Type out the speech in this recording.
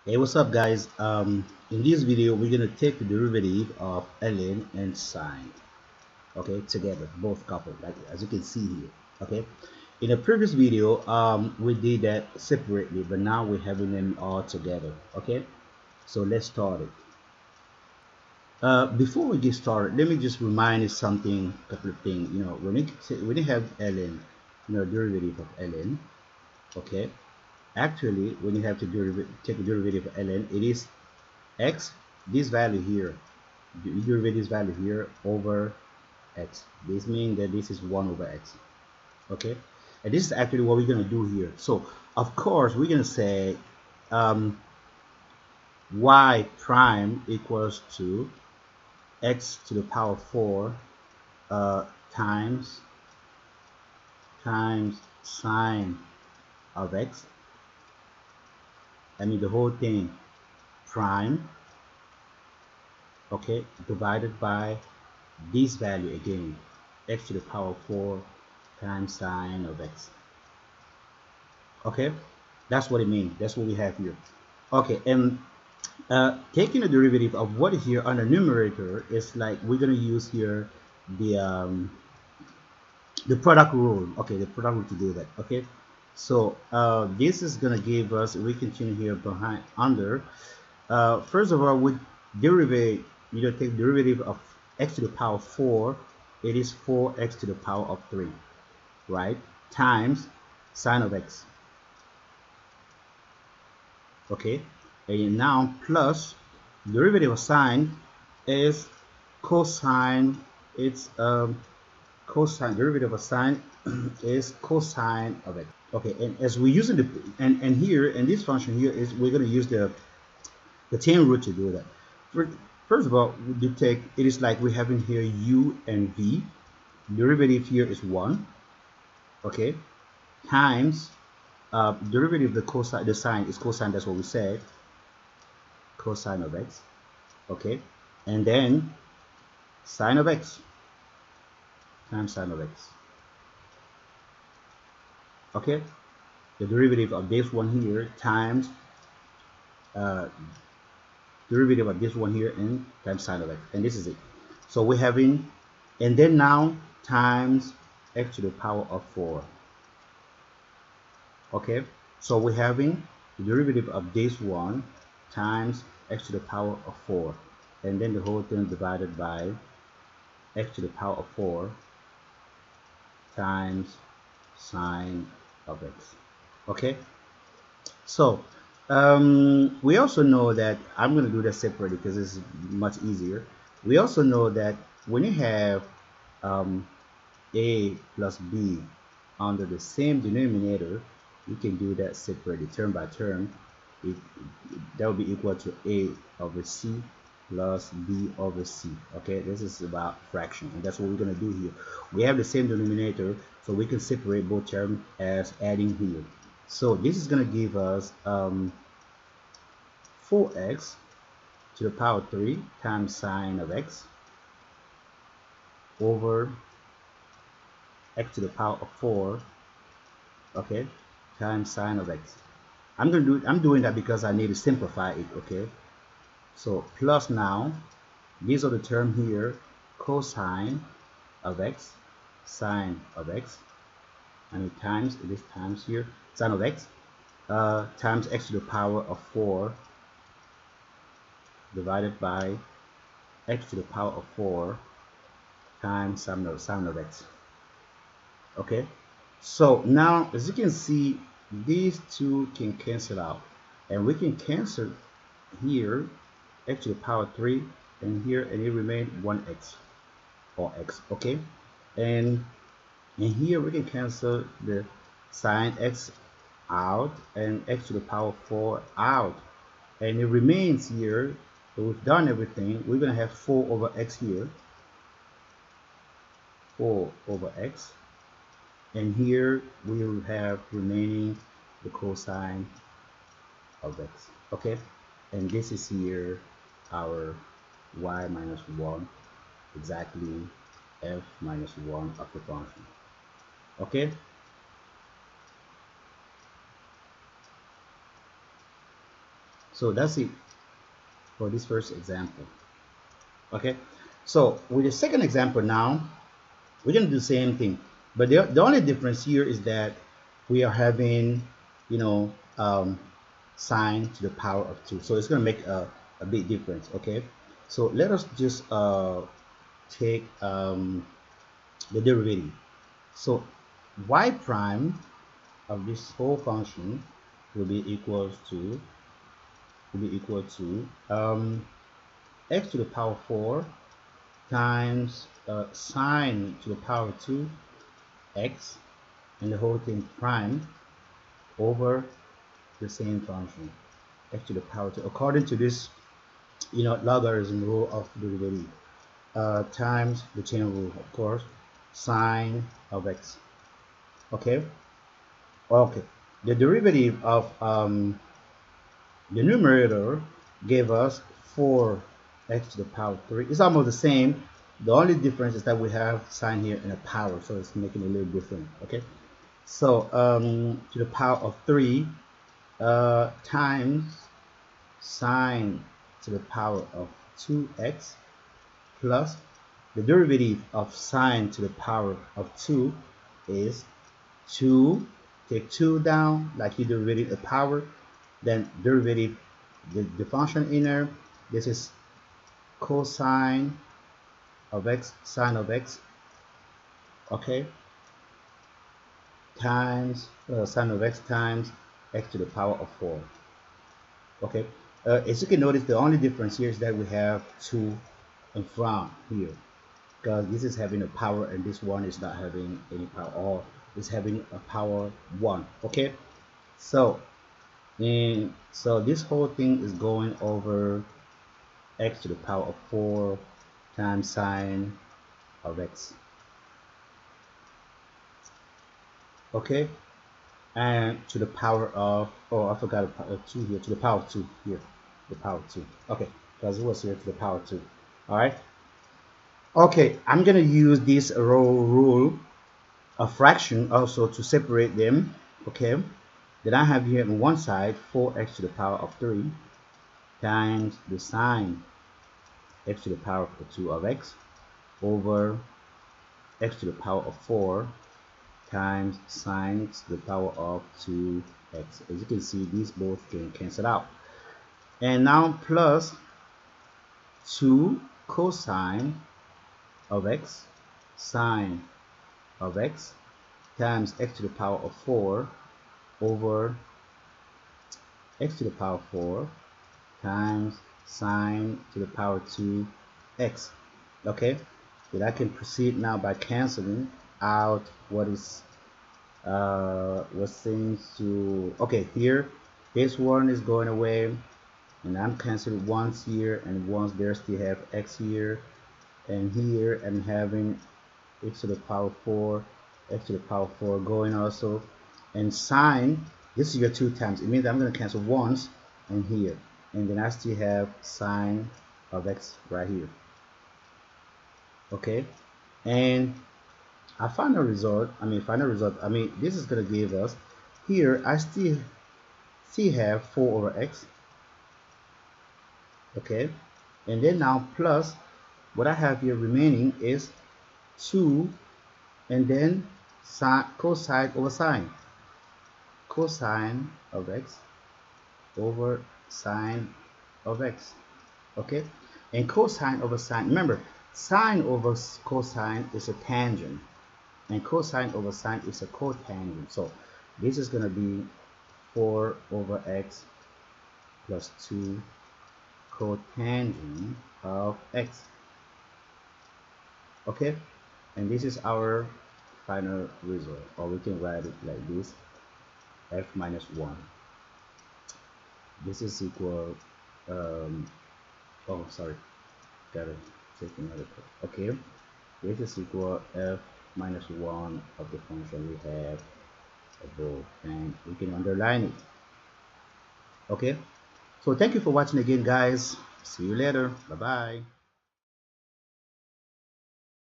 Hey, what's up, guys? In this video, we're gonna take the derivative of ln and sine, okay, together, both coupled, like as you can see here, okay. In a previous video, we did that separately, but now we're having them all together, okay. So let's start it. Before we get started, let me just remind you something, couple of things. When you have ln, derivative of ln, okay. Actually, when you have to take the derivative of ln, it is x, this value here, the derivative value here over x. This means that this is 1 over x, okay. And this is actually what we're going to do here. So of course we're going to say um, y prime equals to x to the power 4 uh, times sine of x. I mean the whole thing prime, okay, divided by this value again, x to the power 4 times sine of x. Okay, that's what it means. That's what we have here. Okay, and taking the derivative of what is here on the numerator is like we're gonna use here the product rule. Okay, the product rule to do that. Okay, so this is gonna give us, we continue here behind under. First of all, we derivative, take derivative of x to the power 4. It is 4x to the power of 3, right? Times sine of x. Okay, and now plus derivative of sine is cosine. It's cosine, derivative of sine is cosine of x. Okay, and as we're using the and here in this function here is we're going to use the tan root to do that. First of all, we take, it is like we're having here u and v. Derivative here is 1, okay, times derivative of the cosine, the sine is cosine, that's what we said, cosine of x, okay, and then sine of x times sine of x, okay, the derivative of this one here times uh, derivative of this one here and times sine of x, and this is it. So we're having, and then now times x to the power of 4, okay. So we're having the derivative of this one times x to the power of 4, and then the whole thing divided by x to the power of 4 times sine of x, okay. So we also know that, I'm going to do that separately because it's much easier. We also know that when you have um, a plus b under the same denominator, you can do that separately, term by term. That will be equal to a over c plus b over c. Okay, this is about fraction, and that's what we're going to do here. We have the same denominator, so we can separate both terms as adding here. So this is going to give us 4x to the power 3 times sine of x over x to the power of 4, okay, times sine of x. I'm doing that because I need to simplify it, okay. So plus now, these are the term here, cosine of x, sine of x, and times, this times here, sine of x, times x to the power of 4 divided by x to the power of 4 times sine of x. Okay, so now as you can see, these two can cancel out, and we can cancel here x to the power 3 and here, and it remains 1x or x, okay. And here we can cancel the sine x out and x to the power 4 out, and it remains here. So we've done everything. We're going to have 4 over x here, 4 over x, and here we will have remaining the cosine of x, okay. And this is here our y minus 1, exactly f minus 1 of the function, okay. So that's it for this first example. Okay, so with the second example now, we're going to do the same thing, but the only difference here is that we are having, you know, sine to the power of 2, so it's going to make a big difference. Okay, so let us just take the derivative. So y prime of this whole function will be equal to x to the power 4 times sine to the power 2 x, and the whole thing prime over the same function x to the power 2 according to this, you know, logarithm rule of derivative, times the chain rule, of course, sine of x. Okay, okay, the derivative of the numerator gave us 4x to the power 3. It's almost the same. The only difference is that we have sine here in a power, so it's making it a little different. Okay, so to the power of 3 times sine to the power of 2x plus the derivative of sine to the power of 2 is 2. Take 2 down like you derivative a power, then derivative the function in there. This is cosine of x, sine of x, okay, times sine of x times x to the power of 4. Okay, as you can notice, the only difference here is that we have 2 in front here, because this is having a power and this one is not having any power, or is having a power 1. Okay, so so this whole thing is going over x to the power of 4 times sine of x. Okay, and to the power of, oh, I forgot a 2 here, to the power of 2 here, the power of 2. Okay, because it was here to the power of 2. All right, okay, I'm gonna use this row rule of fraction also to separate them. Okay, then I have here on one side 4x to the power of 3 times the sine x to the power of 2 of x over x to the power of 4 times sine to the power of 2x. As you can see, these both can cancel out. And now plus 2 cosine of x sine of x times x to the power of 4 over x to the power of 4 times sine to the power 2x. Okay, then I can proceed now by canceling out what seems to, okay, here this one is going away, and I'm canceling once here and once there, still have x here and here, and having x to the power 4, x to the power 4 going also, and sine, this is your 2 times, it means I'm going to cancel once and here, and then I still have sine of x right here. Okay, and our final result, I mean this is going to give us, here I still have 4 over x. Okay, and then now plus what I have here remaining is 2, and then cosine over sine, cosine of x over sine of x. Okay, and cosine over sine, remember sine over cosine is a tangent, and cosine over sine is a cotangent, so this is going to be 4 over x plus 2 cotangent of x. Okay, and this is our final result, or we can write it like this: f minus 1. This is equal, oh sorry, gotta take another part. Okay, this is equal f minus 1 of the function we have above, and we can underline it. Okay, so thank you for watching again, guys. See you later. Bye bye.